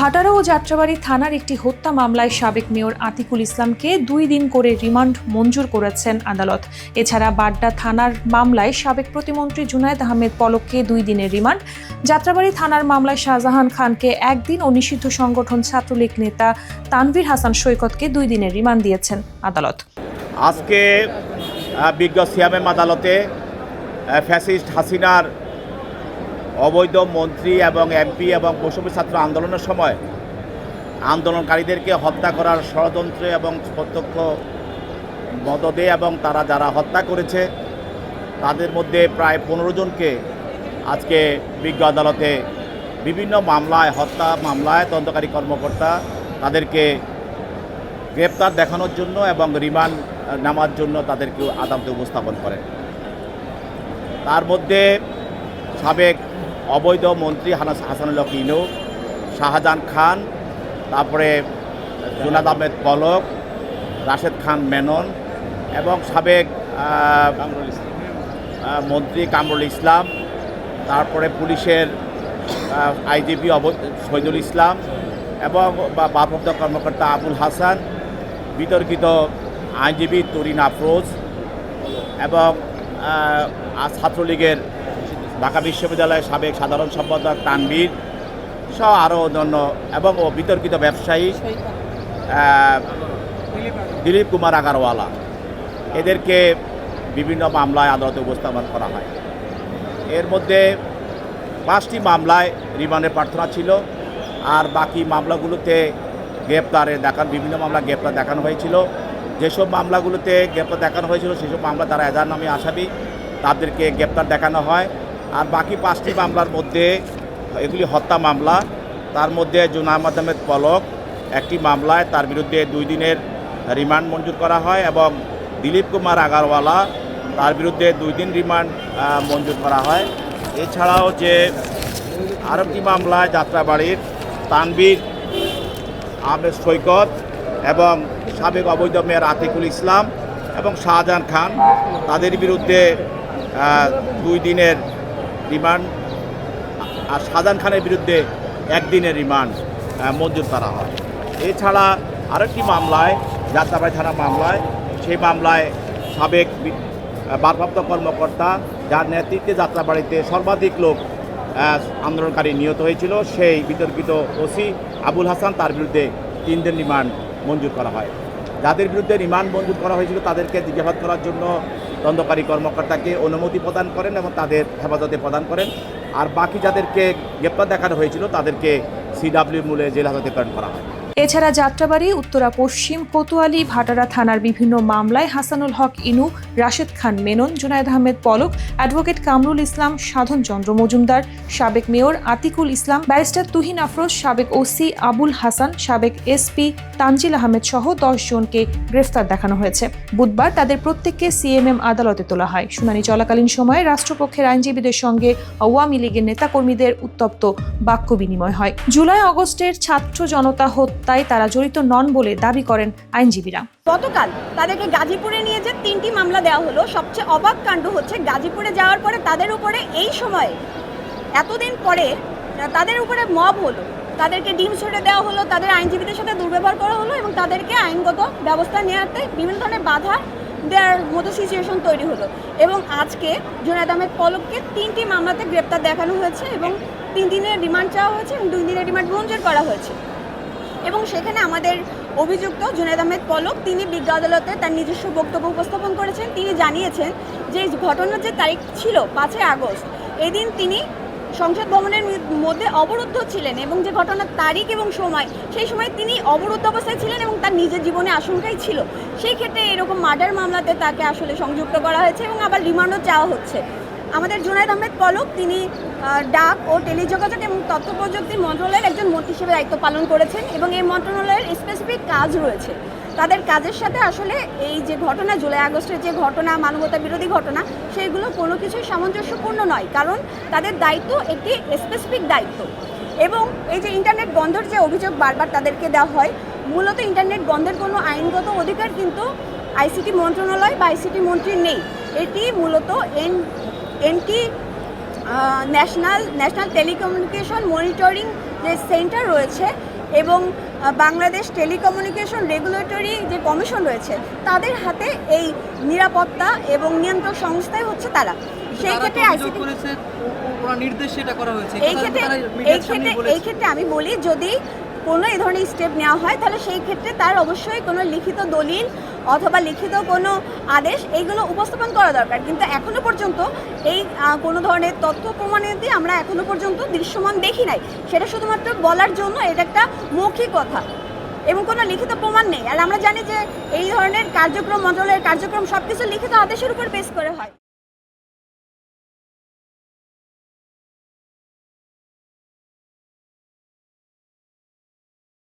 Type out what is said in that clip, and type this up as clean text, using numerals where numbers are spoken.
ভাটারা ও যাত্রাবাড়ী থানার একটি হত্যা মামলায় সাবেক মেয়র আতিকুল ইসলামকে 2 দিন করে রিমান্ড মঞ্জুর করেছেন আদালত। এছাড়া বাড্ডা থানার মামলায় সাবেক প্রতিমন্ত্রী জুনায়েদ আহমেদ পলককে 2 দিনের রিমান্ড, যাত্রাবাড়ী থানার মামলায় শাহজাহান খানকে 1 দিন ও নিষিদ্ধ সংগঠন ছাত্রলীগ নেতা তানভীর হাসান সৈকতকে 2 দিনের রিমান্ড দিয়েছেন আদালত। আজকে বিজ্ঞ সিএমএম আদালতে ফ্যাসিস্ট হাসিনার অবৈধ মন্ত্রী এবং এমপি এবং বৈষম্য ছাত্র আন্দোলনের সময় আন্দোলনকারীদেরকে হত্যা করার ষড়যন্ত্র এবং প্রত্যক্ষ মদদে এবং তারা যারা হত্যা করেছে তাদের মধ্যে প্রায় 15 জনকে আজকে বিজ্ঞ আদালতে বিভিন্ন মামলায়, হত্যা মামলায় তদন্তকারী কর্মকর্তা তাদেরকে গ্রেপ্তার দেখানোর জন্য এবং রিমান্ড নেওয়ার জন্য তাদেরকে আদালতে উপস্থাপন করেন। তার মধ্যে সাবেক অবৈধ মন্ত্রী হাসানুল হক ইনু, শাহজাহান খান, তারপরে জুনায়েদ আহমেদ পলক, রাশেদ খান মেনন এবং সাবেক মন্ত্রী কামরুল ইসলাম, তারপরে পুলিশের আইজিপি শহীদুল ইসলাম এবং ভারপ্রাপ্ত কর্মকর্তা আবুল হাসান, বিতর্কিত আইনজীবী তরিন আফরোজ এবং ছাত্রলীগের ঢাকা বিশ্ববিদ্যালয়ের সাবেক সাধারণ সম্পাদক তানভীর সহ আরও অন্যান্য এবং বিতর্কিত ব্যবসায়ী দিলীপ কুমার আগারওয়ালা, এদেরকে বিভিন্ন মামলায় আদালতে উপস্থাপন করা হয়। এর মধ্যে 5টি মামলায় রিমান্ডের প্রার্থনা ছিল, আর বাকি মামলাগুলোতে বিভিন্ন মামলা গ্রেপ্তার দেখানো হয়েছিল। যেসব মামলাগুলোতে গ্রেপ্তার দেখানো হয়েছিল সেসব মামলা তারা এজাহার নামে আসামি, তাদেরকে গ্রেপ্তার দেখানো হয়। আর বাকি 5টি মামলার মধ্যে এগুলি হত্যা মামলা। তার মধ্যে জুনায়েদ আহমেদ পলক একটি মামলায় তার বিরুদ্ধে 2 দিনের রিমান্ড মঞ্জুর করা হয় এবং দিলীপ কুমার আগারওয়ালা তার বিরুদ্ধে 2 দিন রিমান্ড মঞ্জুর করা হয়। এছাড়াও যে আরেকটি মামলায় যাত্রাবাড়ির তানভীর আহমেদ সৈকত এবং সাবেক অবৈধ মেয়র আতিকুল ইসলাম এবং শাহজাহান খান, তাদের বিরুদ্ধে 2 দিনের রিমান্ড, আর শাহজাহান খানের বিরুদ্ধে 1 দিনের রিমান্ড মঞ্জুর করা হয়। এছাড়া আরেকটি মামলায়, যাত্রাবাড়ী থানা মামলায়, সেই মামলায় সাবেক ভারপ্রাপ্ত কর্মকর্তা যার নেতৃত্বে যাত্রাবাড়িতে সর্বাধিক লোক আন্দোলনকারী নিহত হয়েছিল, সেই বিতর্কিত ওসি আবুল হাসান, তার বিরুদ্ধে 3 দিন রিমান্ড মঞ্জুর করা হয়। যাদের বিরুদ্ধে রিমান্ড মঞ্জুর করা হয়েছিল তাদেরকে জিজ্ঞাসাবাদ করার জন্য তদন্তকারী কর্মকর্তাকে অনুমতি প্রদান করেন এবং তাদের হেফাজতে প্রদান করেন। আর বাকি যাদেরকে গ্রেপ্তার দেখানো হয়েছিল তাদেরকে সিডব্লিউ মূলে জেল হাজতে প্রেরণ করা হয়। এছাড়া যাত্রাবাড়ী, উত্তরা পশ্চিম, কোতোয়ালি, ভাটারা থানার বিভিন্ন মামলায় হাসানুল হক ইনু, রাশেদ খান মেনন, জুনায়েদ আহমেদ পলক, অ্যাডভোকেট কামরুল ইসলাম, সাধন চন্দ্র মজুমদার, সাবেক মেয়র আতিকুল ইসলাম, ব্যারিস্টার তুহিন আফরোজ, সাবেক ওসি আবুল হাসান, সাবেক এসপি তানজিল আহমেদ সহ 10 জনকে গ্রেফতার দেখানো হয়েছে। বুধবার তাদের প্রত্যেককে সিএমএম আদালতে তোলা হয়। শুনানি চলাকালীন সময়ে রাষ্ট্রপক্ষের আইনজীবীদের সঙ্গে আওয়ামী লীগের নেতাকর্মীদের উত্তপ্ত বাক্য বিনিময় হয়। জুলাই-আগস্টের ছাত্র জনতা তাই তারা জড়িত নন বলে দাবি করেন আইনজীবীরা। গতকাল তাদেরকে গাজীপুরে নিয়ে যে 3টি মামলা দেওয়া হলো। সবচেয়ে অবাক কাণ্ড হচ্ছে, গাজীপুরে যাওয়ার পরে তাদের উপরে এই সময়ে এতদিন পরে তাদের উপরে মব হলো, তাদেরকে ডিম ছুড়ে দেওয়া হলো, তাদের আইনজীবীদের সাথে দুর্ব্যবহার করা হলো এবং তাদেরকে আইনগত ব্যবস্থা নেওয়াতে বিভিন্ন ধরনের বাধা দেওয়ার মতো সিচুয়েশন তৈরি হলো। এবং আজকে জুনায়েদ আহমেদ পলককে 3টি মামলাতে গ্রেপ্তার দেখানো হয়েছে এবং 3 দিনের রিমান্ড চাওয়া হয়েছে এবং 2 দিনের রিমান্ড মঞ্জুর করা হয়েছে। এবং সেখানে আমাদের অভিযুক্ত জুনায়েদ আহমেদ পলক তিনি বিজ্ঞ আদালতে তার নিজস্ব বক্তব্য উপস্থাপন করেছেন। তিনি জানিয়েছেন যে ঘটনার যে তারিখ ছিল 5 আগস্ট, এদিন তিনি সংসদ ভবনের মধ্যে অবরুদ্ধ ছিলেন এবং যে ঘটনার তারিখ এবং সময়, সেই সময় তিনি অবরুদ্ধ অবস্থায় ছিলেন এবং তার নিজের জীবনে আশঙ্কাই ছিল। সেই ক্ষেত্রে এরকম মার্ডার মামলাতে তাকে আসলে সংযুক্ত করা হয়েছে এবং আবার রিমান্ডও চাওয়া হচ্ছে। আমাদের জুনায়েদ আহমেদ পলক তিনি ডাক ও টেলিযোগাযোগ এবং তথ্য প্রযুক্তি মন্ত্রণালয়ের একজন মন্ত্রী হিসেবে দায়িত্ব পালন করেছেন এবং এই মন্ত্রণালয়ের স্পেসিফিক কাজ রয়েছে। তাদের কাজের সাথে আসলে এই যে ঘটনা, জুলাই আগস্টের যে ঘটনা, মানবতা বিরোধী ঘটনা, সেগুলো কোনো কিছুই সামঞ্জস্যপূর্ণ নয়, কারণ তাদের দায়িত্ব একটি স্পেসিফিক দায়িত্ব। এবং এই যে ইন্টারনেট বন্ধের যে অভিযোগ বারবার তাদেরকে দেওয়া হয়, মূলত ইন্টারনেট বন্ধের কোনো আইনগত অধিকার কিন্তু আইসিটি মন্ত্রণালয় বা আইসিটি মন্ত্রীর নেই। এটি মূলত এনটি ন্যাশনাল টেলিকমিউনিকেশন মনিটরিং যে সেন্টার রয়েছে, এবং বাংলাদেশ টেলিকমিউনিকেশন রেগুলেটরি যে কমিশন রয়েছে তাদের হাতে এই নিরাপত্তা এবং নিয়ন্ত্রক সংস্থাই হচ্ছে তারা। সেই ক্ষেত্রে আইসিটি নির্দেশে এটা করা হয়েছে। এই ক্ষেত্রে আমি বলি, যদি কোনো এই ধরনের স্টেপ নেওয়া হয় তাহলে সেই ক্ষেত্রে তার অবশ্যই কোনো লিখিত দলিল অথবা লিখিত কোনো আদেশ এইগুলো উপস্থাপন করা দরকার। কিন্তু এখনো পর্যন্ত এই কোনো ধরনের তথ্য প্রমাণাদি আমরা এখনো পর্যন্ত দৃশ্যমান দেখি নাই। সেটা শুধুমাত্র বলার জন্য এটা একটা মৌখিক কথা এবং কোনো লিখিত প্রমাণ নেই। আর আমরা জানি যে এই ধরনের কার্যক্রম, মন্ত্রণালয়ের কার্যক্রম সব কিছু লিখিত আদেশের উপর বেস করে হয়।